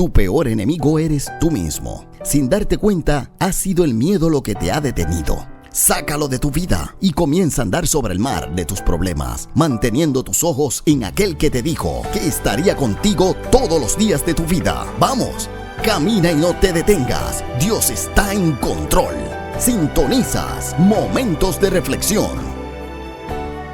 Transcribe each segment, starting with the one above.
Tu peor enemigo eres tú mismo. Sin darte cuenta, ha sido el miedo lo que te ha detenido. Sácalo de tu vida y comienza a andar sobre el mar de tus problemas, manteniendo tus ojos en aquel que te dijo que estaría contigo todos los días de tu vida. ¡Vamos! Camina y no te detengas. Dios está en control. Sintonizas Momentos de Reflexión.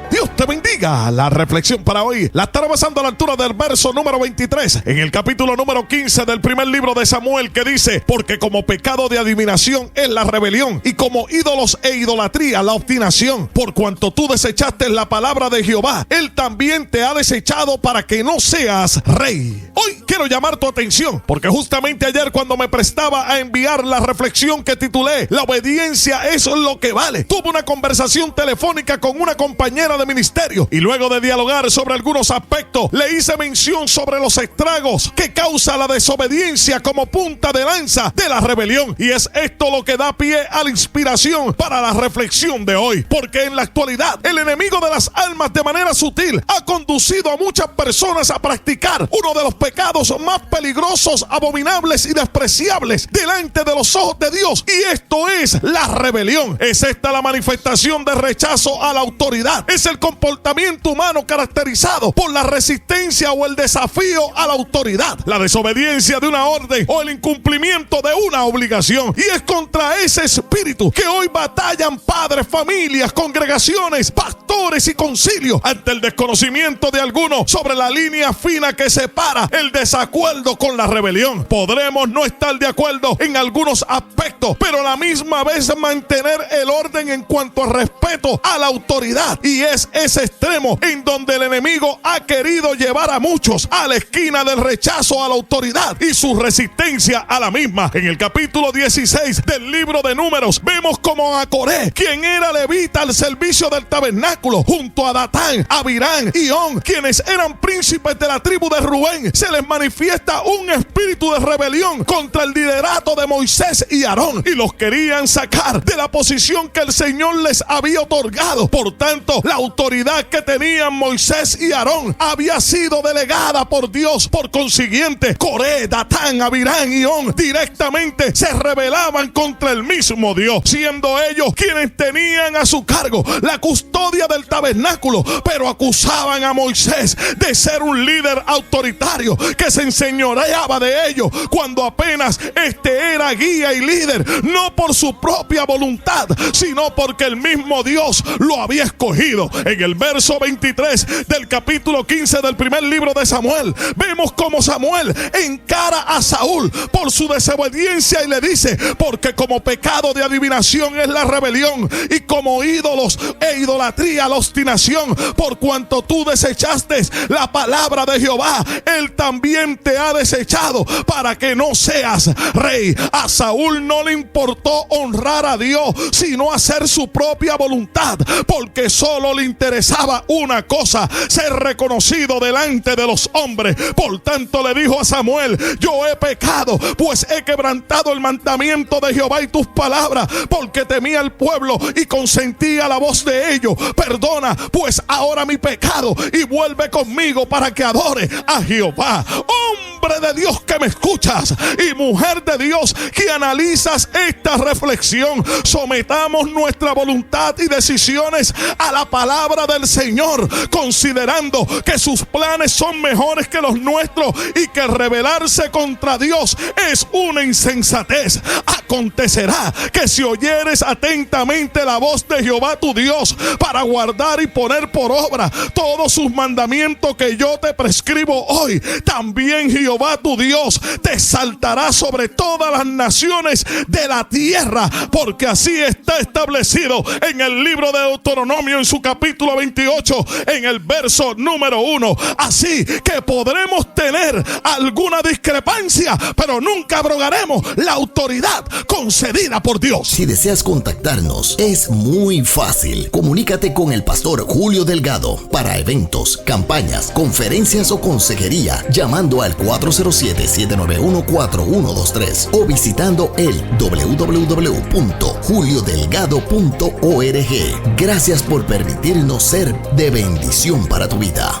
Dios te bendiga. La reflexión para hoy la estará basando a la altura del verso número 23 en el capítulo número 15 del primer libro de Samuel, que dice: porque como pecado de adivinación es la rebelión, y como ídolos e idolatría la obstinación. Por cuanto tú desechaste la palabra de Jehová, él también te ha desechado para que no seas rey. Hoy quiero llamar tu atención porque justamente ayer, cuando me prestaba a enviar la reflexión que titulé "La obediencia es lo que vale", tuve una conversación telefónica con una compañera de ministerio, y luego de dialogar sobre algunos aspectos, le hice mención sobre los estragos que causa la desobediencia como punta de lanza de la rebelión, y es esto lo que da pie a la inspiración para la reflexión de hoy, porque en la actualidad el enemigo de las almas, de manera sutil, ha conducido a muchas personas a practicar uno de los pecados más peligrosos, abominables y despreciables delante de los ojos de Dios, y esto es la rebelión. Es esta la manifestación de rechazo a la autoridad. Es el comportamiento humano caracterizado por la resistencia o el desafío a la autoridad, la desobediencia de una orden o el incumplimiento de una obligación. Y es contra ese espíritu que hoy batallan padres, familias, congregaciones, pastores y concilios, ante el desconocimiento de algunos sobre la línea fina que separa el desacuerdo con la rebelión. Podremos no estar de acuerdo en algunos aspectos, pero a la misma vez mantener el orden en cuanto a respeto a la autoridad. Y es ese extremo en donde el enemigo ha querido llevar a muchos a la esquina del rechazo a la autoridad y su resistencia a la misma. En el capítulo 16 del libro de Números vemos como a Coré, quien era levita al servicio del tabernáculo, junto a Datán, Abirán y On, quienes eran príncipes de la tribu de Rubén, se les manifiesta un espíritu de rebelión contra el liderato de Moisés y Aarón, y los querían sacar de la posición que el Señor les había otorgado. Por tanto, la autoridad que tenían Moisés y Aarón había sido delegada por Dios. Por consiguiente, Coré, Datán, Abirán y On directamente se rebelaban contra el mismo Dios, siendo ellos quienes tenían a su cargo la custodia del tabernáculo, pero acusaban a Moisés de ser un líder autoritario que se enseñoreaba de ellos, cuando apenas este era guía y líder, no por su propia voluntad, sino porque el mismo Dios lo había escogido. En el verso 23 del capítulo 15 del primer libro de Samuel, vemos como Samuel encara a Saúl por su desobediencia y le dice: porque como pecado de adivinación es la rebelión, y como ídolos e idolatría la obstinación. Por cuanto tú desechaste la palabra de Jehová, él también te ha desechado para que no seas rey. A Saúl no le importó honrar a Dios, sino hacer su propia voluntad, porque solo le interesaba una cosa: ser reconocido delante de los hombres. Por tanto le dijo a Samuel: yo he pecado, pues he quebrantado el mandamiento de Jehová y tus palabras, porque temía al pueblo y consentía la voz de ellos. Perdona pues ahora mi pecado y vuelve conmigo para que adore a Jehová. Hombre de Dios que me escuchas, y mujer de Dios que analizas esta reflexión, sometamos nuestra voluntad y decisiones a la palabra del Señor, considerando que sus planes son mejores que los nuestros y que rebelarse contra Dios es una insensatez. Acontecerá que si oyeres atentamente la voz de Jehová tu Dios, para guardar y poner por obra todos sus mandamientos que yo te prescribo hoy, también Jehová tu Dios te exaltará sobre todas las naciones de la tierra, porque así está establecido en el libro de Deuteronomio, en su capítulo 28, en el verso número 1. Así que podremos tener alguna discrepancia, pero nunca abrogaremos la autoridad concedida por Dios. Si deseas contactarnos, es muy fácil. Comunícate con el pastor Julio Delgado para eventos, campañas, conferencias o consejería, llamando al 407-791-4123 o visitando el www.juliodelgado.org. Gracias por permitirnos ser de bendición para tu vida.